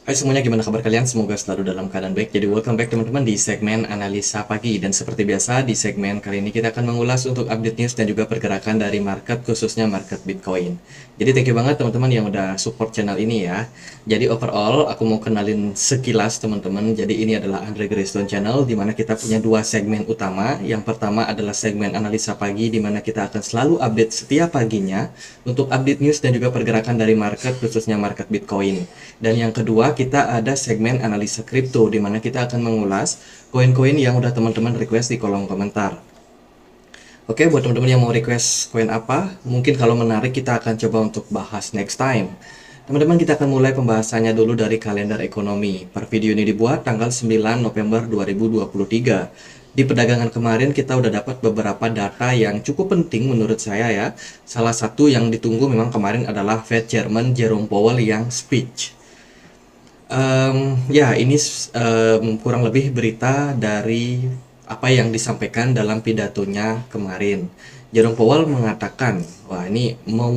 Hai semuanya, gimana kabar kalian? Semoga selalu dalam keadaan baik. Jadi welcome back teman-teman di segmen analisa pagi. Dan seperti biasa di segmen kali ini kita akan mengulas untuk update news dan juga pergerakan dari market, khususnya market Bitcoin. Jadi thank you banget teman-teman yang udah support channel ini ya. Jadi overall aku mau kenalin sekilas teman-teman. Jadi ini adalah Andre Greystone Channel, di mana kita punya dua segmen utama. Yang pertama adalah segmen analisa pagi, di mana kita akan selalu update setiap paginya untuk update news dan juga pergerakan dari market, khususnya market Bitcoin. Dan yang kedua, kita ada segmen analisa kripto, di mana kita akan mengulas koin-koin yang udah teman-teman request di kolom komentar. Oke, buat teman-teman yang mau request koin apa, mungkin kalau menarik kita akan coba untuk bahas next time. Teman-teman, kita akan mulai pembahasannya dulu dari kalender ekonomi. Per video ini dibuat tanggal 9 November 2023. Di perdagangan kemarin kita udah dapat beberapa data yang cukup penting menurut saya ya. Salah satu yang ditunggu memang kemarin adalah Fed Chairman Jerome Powell yang speech. Ya, ini kurang lebih berita dari apa yang disampaikan dalam pidatonya kemarin. Jerome Powell mengatakan, wah ini mau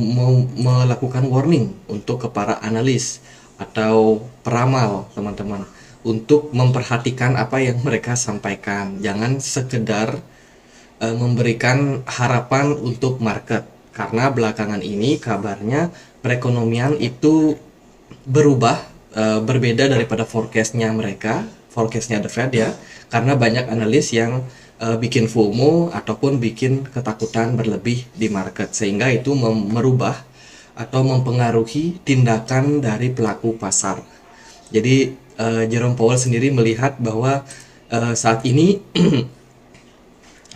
melakukan warning untuk ke para analis atau peramal teman-teman untuk memperhatikan apa yang mereka sampaikan. Jangan sekedar memberikan harapan untuk market, karena belakangan ini kabarnya perekonomian itu berubah, berbeda daripada forecastnya mereka, forecastnya The Fed ya, karena banyak analis yang bikin FOMO ataupun bikin ketakutan berlebih di market, sehingga itu merubah atau mempengaruhi tindakan dari pelaku pasar. Jadi Jerome Powell sendiri melihat bahwa saat ini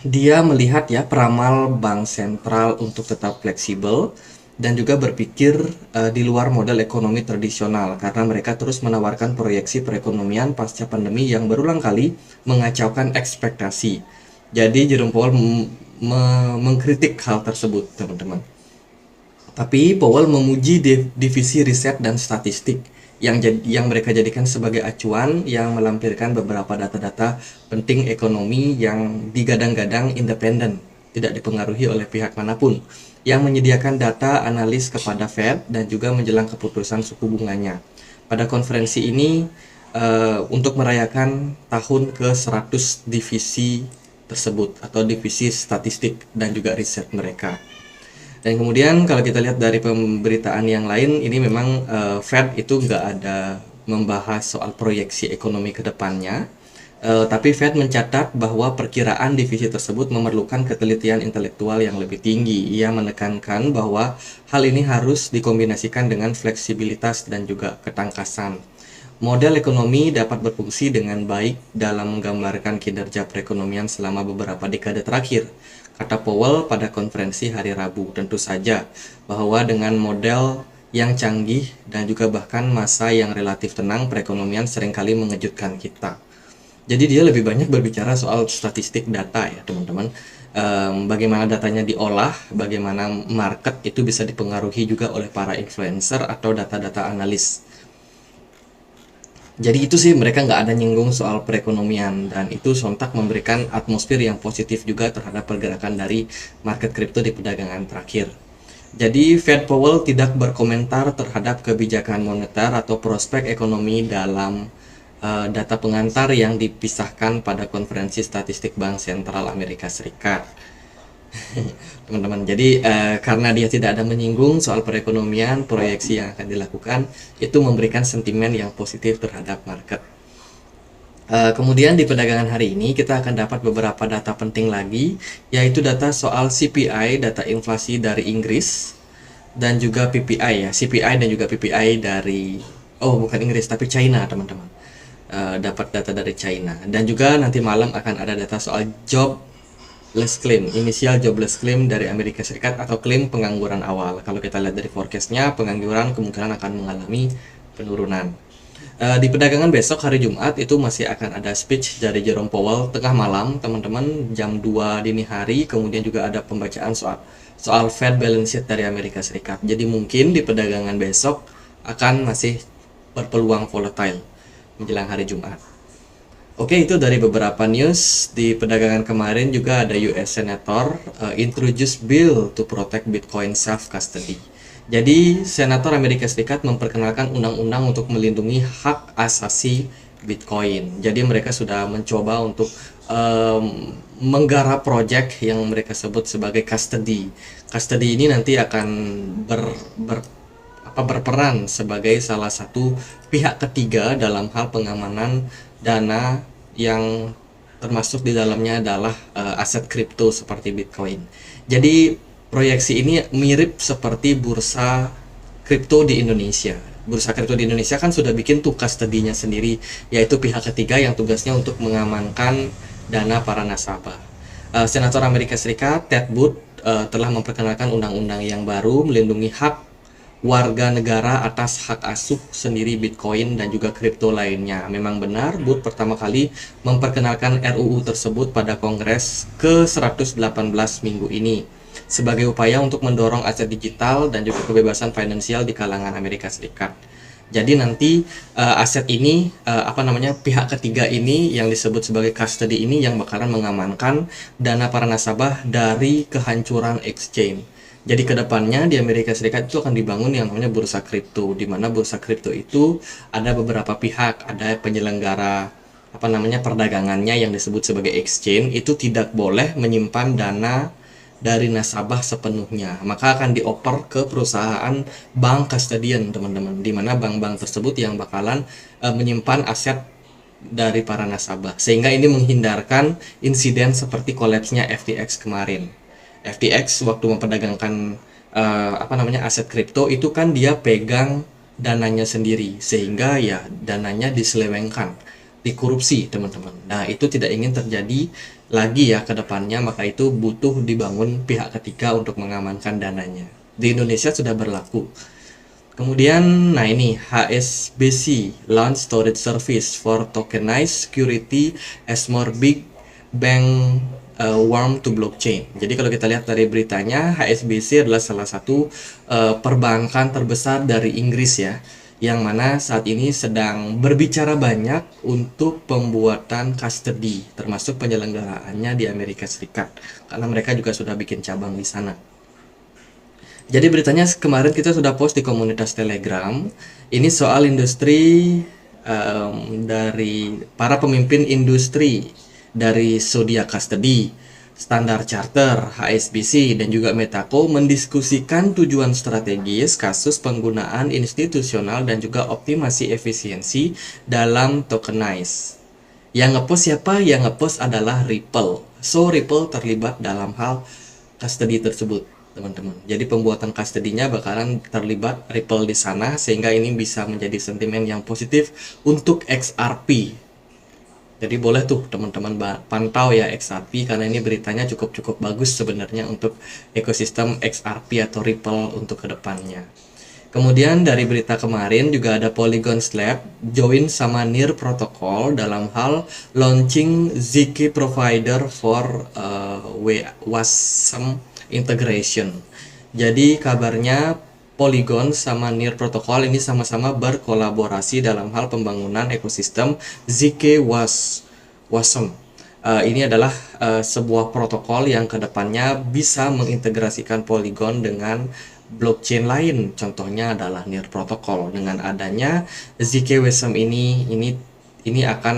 dia melihat ya peramal bank sentral untuk tetap fleksibel dan juga berpikir di luar model ekonomi tradisional, karena mereka terus menawarkan proyeksi perekonomian pasca pandemi yang berulang kali mengacaukan ekspektasi. Jadi Jerome Powell mengkritik hal tersebut, teman-teman. Tapi Powell memuji divisi riset dan statistik yang mereka jadikan sebagai acuan yang melampirkan beberapa data-data penting ekonomi yang digadang-gadang independen, tidak dipengaruhi oleh pihak manapun, yang menyediakan data analis kepada Fed dan juga menjelang keputusan suku bunganya. Pada konferensi ini untuk merayakan tahun ke-100 divisi tersebut atau divisi statistik dan juga riset mereka. Dan kemudian kalau kita lihat dari pemberitaan yang lain, ini memang Fed itu nggak ada membahas soal proyeksi ekonomi ke depannya. Tapi Fed mencatat bahwa perkiraan divisi tersebut memerlukan ketelitian intelektual yang lebih tinggi. Ia menekankan bahwa hal ini harus dikombinasikan dengan fleksibilitas dan juga ketangkasan. Model ekonomi dapat berfungsi dengan baik dalam menggambarkan kinerja perekonomian selama beberapa dekade terakhir, kata Powell pada konferensi hari Rabu. Tentu saja bahwa dengan model yang canggih dan juga bahkan masa yang relatif tenang, perekonomian seringkali mengejutkan kita. Jadi dia lebih banyak berbicara soal statistik data ya teman-teman. Bagaimana datanya diolah, bagaimana market itu bisa dipengaruhi juga oleh para influencer atau data-data analis. Jadi itu sih, mereka nggak ada nyinggung soal perekonomian, dan itu sontak memberikan atmosfer yang positif juga terhadap pergerakan dari market kripto di perdagangan terakhir. Jadi Fed Powell tidak berkomentar terhadap kebijakan moneter atau prospek ekonomi dalam data pengantar yang dipisahkan pada konferensi statistik Bank Sentral Amerika Serikat. Teman-teman, jadi karena dia tidak ada menyinggung soal perekonomian, proyeksi yang akan dilakukan itu memberikan sentimen yang positif terhadap market. Kemudian di perdagangan hari ini kita akan dapat beberapa data penting lagi, yaitu data soal CPI, data inflasi dari Inggris, dan juga PPI ya, CPI dan juga PPI dari, oh bukan Inggris tapi China teman-teman. Dapat data dari China, dan juga nanti malam akan ada data soal jobless claim, inisial jobless claim dari Amerika Serikat atau klaim pengangguran awal. Kalau kita lihat dari forecastnya, pengangguran kemungkinan akan mengalami penurunan. Di perdagangan besok hari Jumat itu masih akan ada speech dari Jerome Powell tengah malam teman-teman, jam 2 dini hari. Kemudian juga ada pembacaan soal Fed balance sheet dari Amerika Serikat. Jadi mungkin di perdagangan besok akan masih berpeluang volatile menjelang hari Jumat. Oke, itu dari beberapa news. Di perdagangan kemarin juga ada US Senator introduce bill to protect Bitcoin self custody. Jadi, Senator Amerika Serikat memperkenalkan undang-undang untuk melindungi hak asasi Bitcoin. Jadi, mereka sudah mencoba untuk menggarap proyek yang mereka sebut sebagai custody. Custody ini nanti akan berperan sebagai salah satu pihak ketiga dalam hal pengamanan dana yang termasuk di dalamnya adalah aset kripto seperti Bitcoin. Jadi proyeksi ini mirip seperti bursa kripto di Indonesia. Bursa kripto di Indonesia kan sudah bikin tuh custody-nya sendiri, yaitu pihak ketiga yang tugasnya untuk mengamankan dana para nasabah. Senator Amerika Serikat Ted Booth telah memperkenalkan undang-undang yang baru melindungi hak warga negara atas hak asuh sendiri Bitcoin dan juga kripto lainnya. Memang benar, Booth pertama kali memperkenalkan RUU tersebut pada Kongres ke-118 minggu ini sebagai upaya untuk mendorong aset digital dan juga kebebasan finansial di kalangan Amerika Serikat. Jadi nanti aset ini pihak ketiga ini yang disebut sebagai custody ini yang bakalan mengamankan dana para nasabah dari kehancuran exchange. Jadi kedepannya di Amerika Serikat itu akan dibangun yang namanya bursa kripto, di mana bursa kripto itu ada beberapa pihak, ada penyelenggara perdagangannya yang disebut sebagai exchange, itu tidak boleh menyimpan dana dari nasabah sepenuhnya, maka akan dioper ke perusahaan bank custodian teman-teman, di mana bank-bank tersebut yang bakalan menyimpan aset dari para nasabah, sehingga ini menghindarkan insiden seperti kolapsnya FTX kemarin. FTX waktu memperdagangkan aset kripto itu kan dia pegang dananya sendiri, sehingga ya dananya diselewengkan, dikorupsi teman-teman. Nah itu tidak ingin terjadi lagi ya ke depannya, maka itu butuh dibangun pihak ketiga untuk mengamankan dananya. Di Indonesia sudah berlaku. Kemudian, nah ini HSBC launch storage service for tokenized security as more big bank warm to blockchain. Jadi kalau kita lihat dari beritanya, HSBC adalah salah satu perbankan terbesar dari Inggris ya, yang mana saat ini sedang berbicara banyak untuk pembuatan custody, termasuk penyelenggaraannya di Amerika Serikat, karena mereka juga sudah bikin cabang di sana. Jadi beritanya kemarin kita sudah post di komunitas Telegram, ini soal industri dari para pemimpin industri dari Zodiac Custody, Standard Chartered, HSBC, dan juga Metaco mendiskusikan tujuan strategis kasus penggunaan institusional dan juga optimasi efisiensi dalam tokenize. Yang ngepost siapa? Yang ngepost adalah Ripple. So Ripple terlibat dalam hal custody tersebut, teman-teman. Jadi pembuatan custody-nya bakalan terlibat Ripple di sana, sehingga ini bisa menjadi sentimen yang positif untuk XRP. Jadi boleh tuh teman-teman pantau ya XRP, karena ini beritanya cukup bagus sebenarnya untuk ekosistem XRP atau Ripple untuk kedepannya. Kemudian dari berita kemarin juga ada Polygon Slab join sama Near Protocol dalam hal launching ZK provider for WASM integration. Jadi kabarnya Polygon sama Near Protocol ini sama-sama berkolaborasi dalam hal pembangunan ekosistem ZK WASM. Ini adalah sebuah protokol yang kedepannya bisa mengintegrasikan Polygon dengan blockchain lain. Contohnya adalah Near Protocol. Dengan adanya ZK WASM ini akan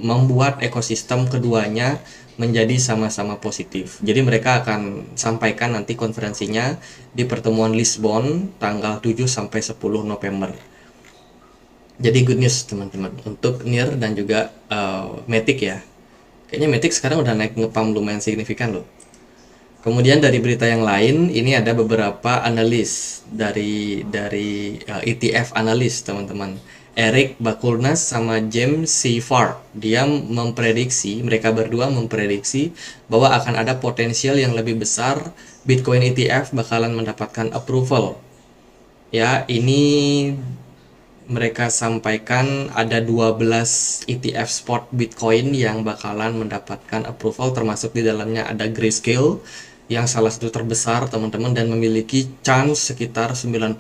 membuat ekosistem keduanya menjadi sama-sama positif. Jadi mereka akan sampaikan nanti konferensinya di pertemuan Lisbon tanggal 7 sampai 10 November. Jadi good news teman-teman untuk Near dan juga Matic ya. Kayaknya Matic sekarang udah naik ngepam lumayan signifikan loh. Kemudian dari berita yang lain, ini ada beberapa analis dari ETF analis teman-teman. Eric Bakulnas sama James C. Farr, mereka berdua memprediksi bahwa akan ada potensial yang lebih besar Bitcoin ETF bakalan mendapatkan approval. Ya, ini mereka sampaikan ada 12 ETF spot Bitcoin yang bakalan mendapatkan approval, termasuk di dalamnya ada Grayscale yang salah satu terbesar teman-teman dan memiliki chance sekitar 90%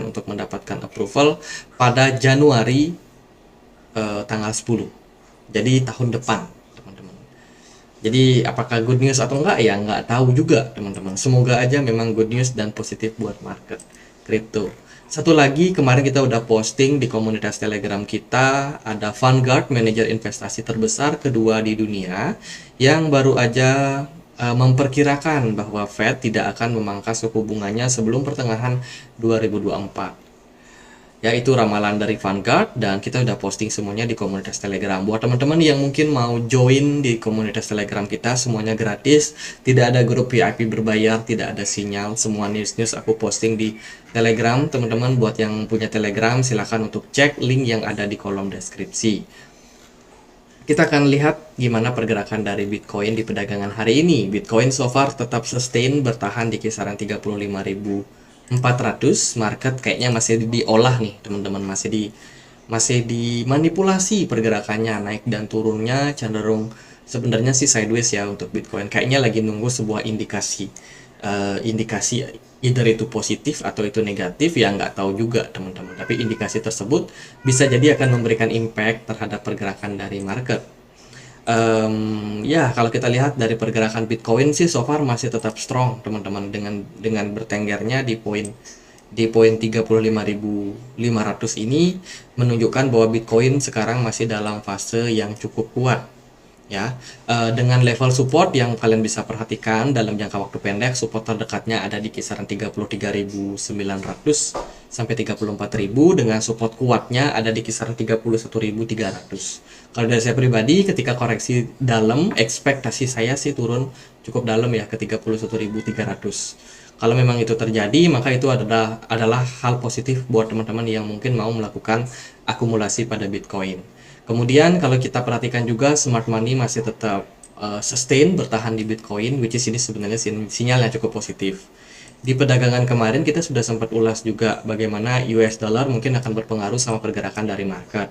untuk mendapatkan approval pada Januari tanggal 10. Jadi tahun depan, teman-teman. Jadi apakah good news atau enggak ya nggak tahu juga teman-teman. Semoga aja memang good news dan positif buat market kripto. Satu lagi kemarin kita udah posting di komunitas Telegram kita, ada Vanguard manajer investasi terbesar kedua di dunia yang baru aja memperkirakan bahwa Fed tidak akan memangkas suku bunganya sebelum pertengahan 2024. Ya, itu ramalan dari Vanguard dan kita udah posting semuanya di komunitas Telegram. Buat teman-teman yang mungkin mau join di komunitas Telegram kita, semuanya gratis, tidak ada grup VIP berbayar, tidak ada sinyal, semua news-news aku posting di Telegram. Teman-teman buat yang punya Telegram silahkan untuk cek link yang ada di kolom deskripsi. Kita akan lihat gimana pergerakan dari Bitcoin di perdagangan hari ini. Bitcoin so far tetap sustain bertahan di kisaran 35.400. Market kayaknya masih diolah nih, teman-teman, masih dimanipulasi pergerakannya, naik dan turunnya cenderung sebenarnya sih sideways ya untuk Bitcoin. Kayaknya lagi nunggu sebuah indikasi either itu positif atau itu negatif, ya nggak tahu juga teman-teman, tapi indikasi tersebut bisa jadi akan memberikan impact terhadap pergerakan dari market. Ya kalau kita lihat dari pergerakan Bitcoin sih so far masih tetap strong teman-teman, dengan bertenggernya di poin 35.500 ini menunjukkan bahwa Bitcoin sekarang masih dalam fase yang cukup kuat ya. Dengan level support yang kalian bisa perhatikan dalam jangka waktu pendek, support terdekatnya ada di kisaran 33.900 sampai 34.000, dengan support kuatnya ada di kisaran 31.300. Kalau dari saya pribadi, ketika koreksi dalam, ekspektasi saya sih turun cukup dalam ya ke 31.300. Kalau memang itu terjadi, maka itu adalah hal positif buat teman-teman yang mungkin mau melakukan akumulasi pada Bitcoin. Kemudian kalau kita perhatikan juga, smart money masih tetap sustain bertahan di Bitcoin, which is ini sebenarnya sinyal yang cukup positif. Di perdagangan kemarin kita sudah sempat ulas juga bagaimana US dollar mungkin akan berpengaruh sama pergerakan dari market.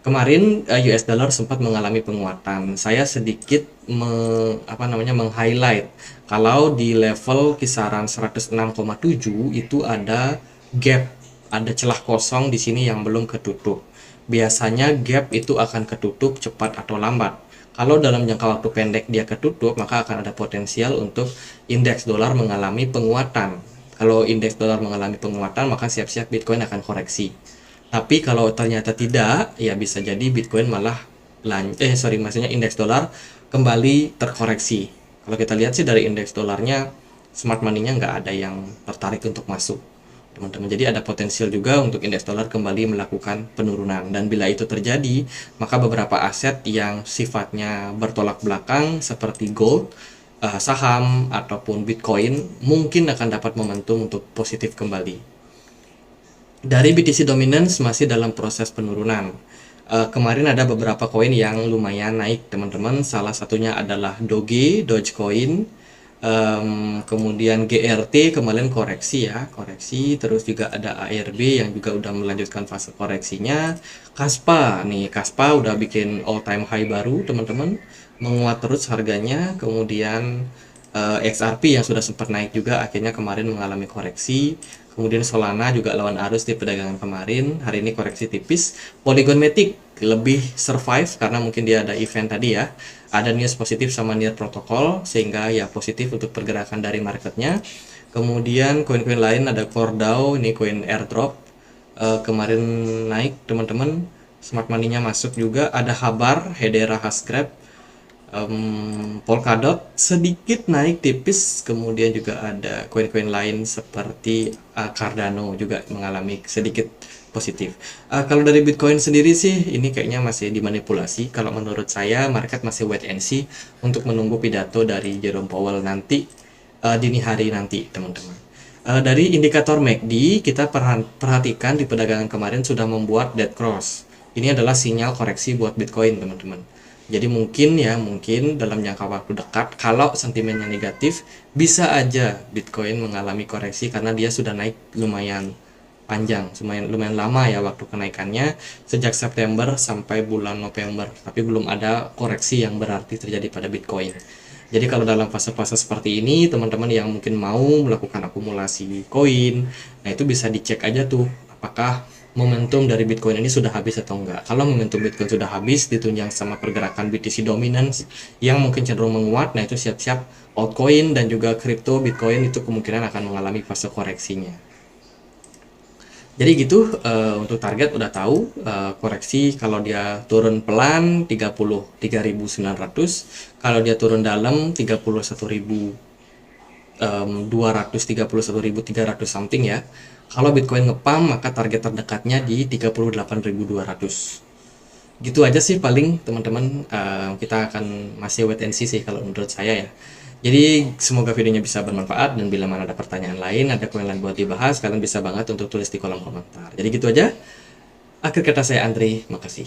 Kemarin US dollar sempat mengalami penguatan. Saya sedikit meng-highlight kalau di level kisaran 106,7 itu ada gap, ada celah kosong di sini yang belum ketutup. Biasanya gap itu akan ketutup cepat atau lambat. Kalau dalam jangka waktu pendek dia ketutup, maka akan ada potensial untuk indeks dolar mengalami penguatan. Kalau indeks dolar mengalami penguatan, maka siap-siap Bitcoin akan koreksi. Tapi kalau ternyata tidak, ya bisa jadi Bitcoin malah maksudnya indeks dolar kembali terkoreksi. Kalau kita lihat sih dari indeks dolarnya, smart money-nya nggak ada yang tertarik untuk masuk, teman-teman. Jadi ada potensial juga untuk indeks dolar kembali melakukan penurunan, dan bila itu terjadi, maka beberapa aset yang sifatnya bertolak belakang seperti gold, saham ataupun Bitcoin mungkin akan dapat momentum untuk positif kembali. Dari BTC Dominance masih dalam proses penurunan. Kemarin ada beberapa koin yang lumayan naik teman-teman, salah satunya adalah Dogecoin. Kemudian GRT kemarin koreksi ya, terus juga ada ARB yang juga udah melanjutkan fase koreksinya. Kaspa udah bikin all time high baru teman-teman, menguat terus harganya. Kemudian XRP yang sudah sempat naik juga akhirnya kemarin mengalami koreksi. Kemudian Solana juga lawan arus di perdagangan kemarin, hari ini koreksi tipis. Polygon Matic lebih survive karena mungkin dia ada event tadi ya, ada news positif sama Near Protocol, sehingga ya positif untuk pergerakan dari marketnya. Kemudian koin-koin lain ada Cordao, ini koin airdrop, kemarin naik teman-teman, smart money-nya masuk juga. Ada Habar, Hedera, Hashgraph, Polkadot sedikit naik tipis. Kemudian juga ada koin-koin lain seperti Cardano juga mengalami sedikit positif. Kalau dari Bitcoin sendiri sih ini kayaknya masih dimanipulasi. Kalau menurut saya market masih wait and see untuk menunggu pidato dari Jerome Powell nanti dini hari nanti teman-teman. Dari indikator MACD kita perhatikan di perdagangan kemarin sudah membuat dead cross. Ini adalah sinyal koreksi buat Bitcoin teman-teman. Jadi mungkin dalam jangka waktu dekat, kalau sentimennya negatif, bisa aja Bitcoin mengalami koreksi karena dia sudah naik lumayan panjang, lumayan lama ya waktu kenaikannya, sejak September sampai bulan November, tapi belum ada koreksi yang berarti terjadi pada Bitcoin. Jadi kalau dalam fase-fase seperti ini, teman-teman yang mungkin mau melakukan akumulasi koin, nah itu bisa dicek aja tuh apakah momentum dari Bitcoin ini sudah habis atau enggak. Kalau momentum Bitcoin sudah habis ditunjang sama pergerakan BTC dominance yang mungkin cenderung menguat, nah itu siap-siap altcoin dan juga kripto Bitcoin itu kemungkinan akan mengalami fase koreksinya. Jadi gitu, untuk target udah tahu, koreksi kalau dia turun pelan 33.900, kalau dia turun dalam 31.300 something ya. Kalau Bitcoin ngepam maka target terdekatnya di 38.200. Gitu aja sih paling teman-teman. Kita akan masih wait and see sih kalau menurut saya ya. Jadi semoga videonya bisa bermanfaat, dan bila mana ada pertanyaan lain, ada koin lain buat dibahas, kalian bisa banget untuk tulis di kolom komentar. Jadi gitu aja. Akhir kata saya Andri, makasih.